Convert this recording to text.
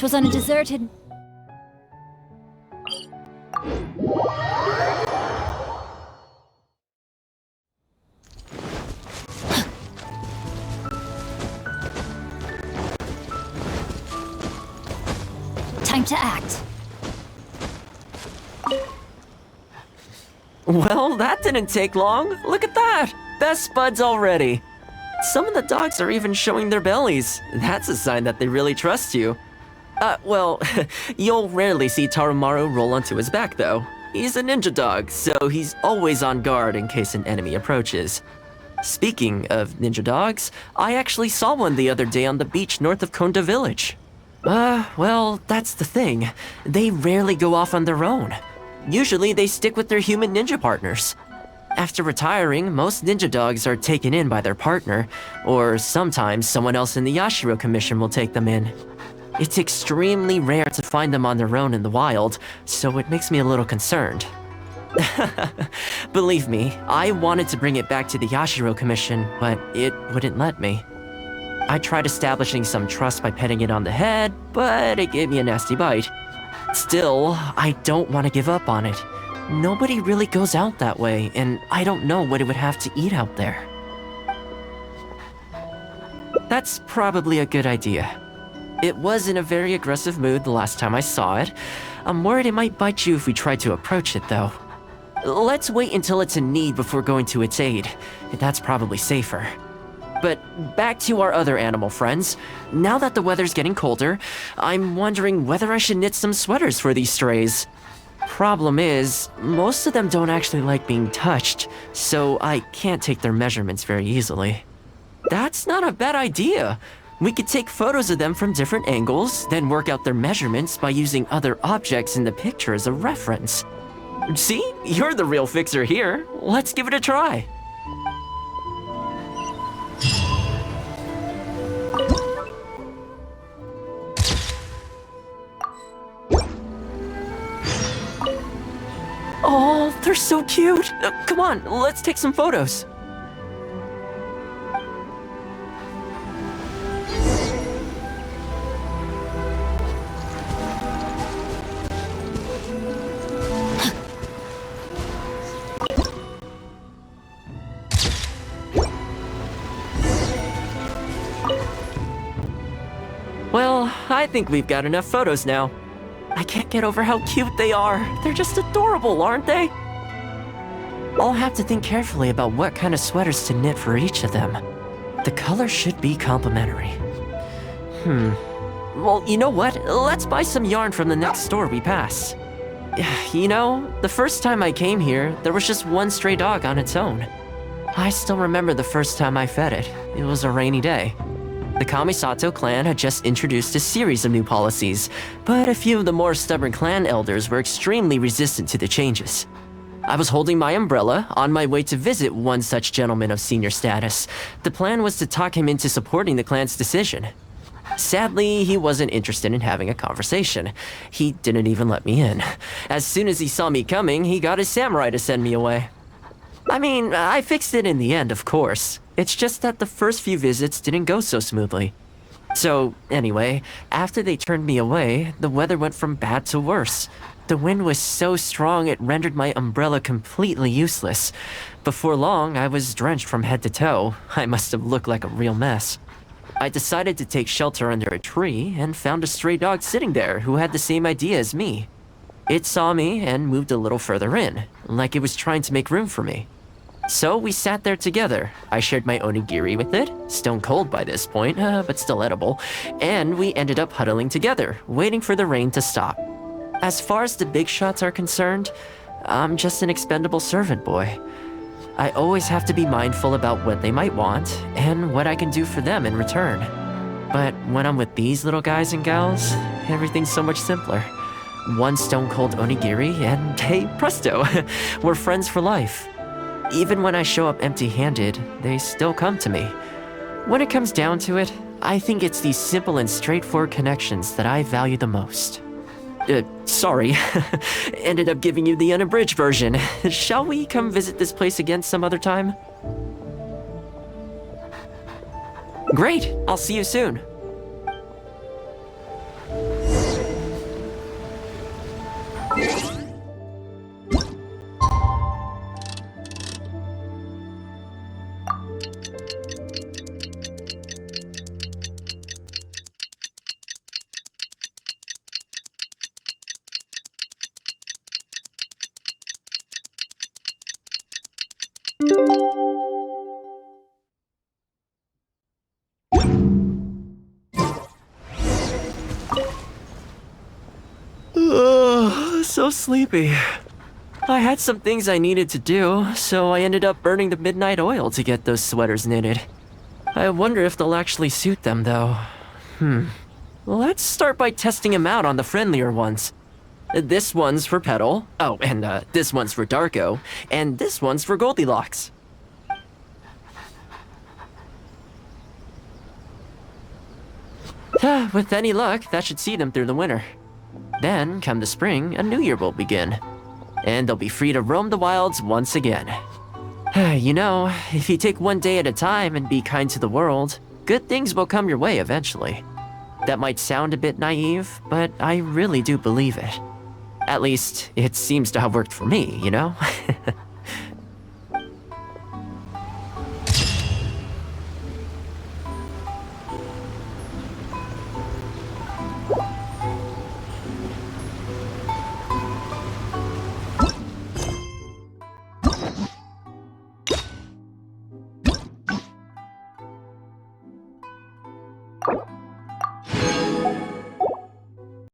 'Twas on a deserted... Time to act. Well, that didn't take long. Look at that! Best buds already. Some of the dogs are even showing their bellies. That's a sign that they really trust you. Well, you'll rarely see Tarumaru roll onto his back, though. He's a ninja dog, so he's always on guard in case an enemy approaches. Speaking of ninja dogs, I actually saw one the other day on the beach north of Konda Village. Well, that's the thing. They rarely go off on their own. Usually they stick with their human ninja partners. After retiring, most ninja dogs are taken in by their partner, or sometimes someone else in the Yashiro Commission will take them in. It's extremely rare to find them on their own in the wild, so it makes me a little concerned. Believe me, I wanted to bring it back to the Yashiro Commission, but it wouldn't let me. I tried establishing some trust by petting it on the head, but it gave me a nasty bite. Still, I don't want to give up on it. Nobody really goes out that way, and I don't know what it would have to eat out there. That's probably a good idea. It was in a very aggressive mood the last time I saw it. I'm worried it might bite you if we try to approach it, though. Let's wait until it's in need before going to its aid. That's probably safer. But back to our other animal friends. Now that the weather's getting colder, I'm wondering whether I should knit some sweaters for these strays. Problem is, most of them don't actually like being touched, so I can't take their measurements very easily. That's not a bad idea. We could take photos of them from different angles, then work out their measurements by using other objects in the picture as a reference. See? You're the real fixer here. Let's give it a try. Oh, they're so cute! Come on, let's take some photos. Well, I think we've got enough photos now. I can't get over how cute they are. They're just adorable, aren't they? I'll have to think carefully about what kind of sweaters to knit for each of them. The color should be complementary. Well, you know what? Let's buy some yarn from the next store we pass. You know, the first time I came here, there was just one stray dog on its own. I still remember the first time I fed it. It was a rainy day. The Kamisato Clan had just introduced a series of new policies, but a few of the more stubborn clan elders were extremely resistant to the changes. I was holding my umbrella, on my way to visit one such gentleman of senior status. The plan was to talk him into supporting the clan's decision. Sadly, he wasn't interested in having a conversation. He didn't even let me in. As soon as he saw me coming, he got his samurai to send me away. I mean, I fixed it in the end, of course. It's just that the first few visits didn't go so smoothly. So, anyway, after they turned me away, the weather went from bad to worse. The wind was so strong it rendered my umbrella completely useless. Before long, I was drenched from head to toe. I must have looked like a real mess. I decided to take shelter under a tree and found a stray dog sitting there who had the same idea as me. It saw me and moved a little further in, like it was trying to make room for me. So we sat there together. I shared my onigiri with it, stone cold by this point, but still edible, and we ended up huddling together, waiting for the rain to stop. As far as the big shots are concerned, I'm just an expendable servant boy. I always have to be mindful about what they might want, and what I can do for them in return. But when I'm with these little guys and gals, everything's so much simpler. One stone cold onigiri, and hey, presto, we're friends for life. Even when I show up empty-handed, they still come to me. When it comes down to it, I think it's these simple and straightforward connections that I value the most. Sorry. Ended up giving you the unabridged version. Shall we come visit this place again some other time? Great! I'll see you soon. so sleepy. I had some things I needed to do, so I ended up burning the midnight oil to get those sweaters knitted. I wonder if they'll actually suit them, though. Let's start by testing them out on the friendlier ones. This one's for Petal. Oh, and this one's for Darko. And this one's for Goldilocks. With any luck, that should see them through the winter. Then, come the spring, a new year will begin. And they'll be free to roam the wilds once again. You know, if you take one day at a time and be kind to the world, good things will come your way eventually. That might sound a bit naive, but I really do believe it. At least, it seems to have worked for me, you know?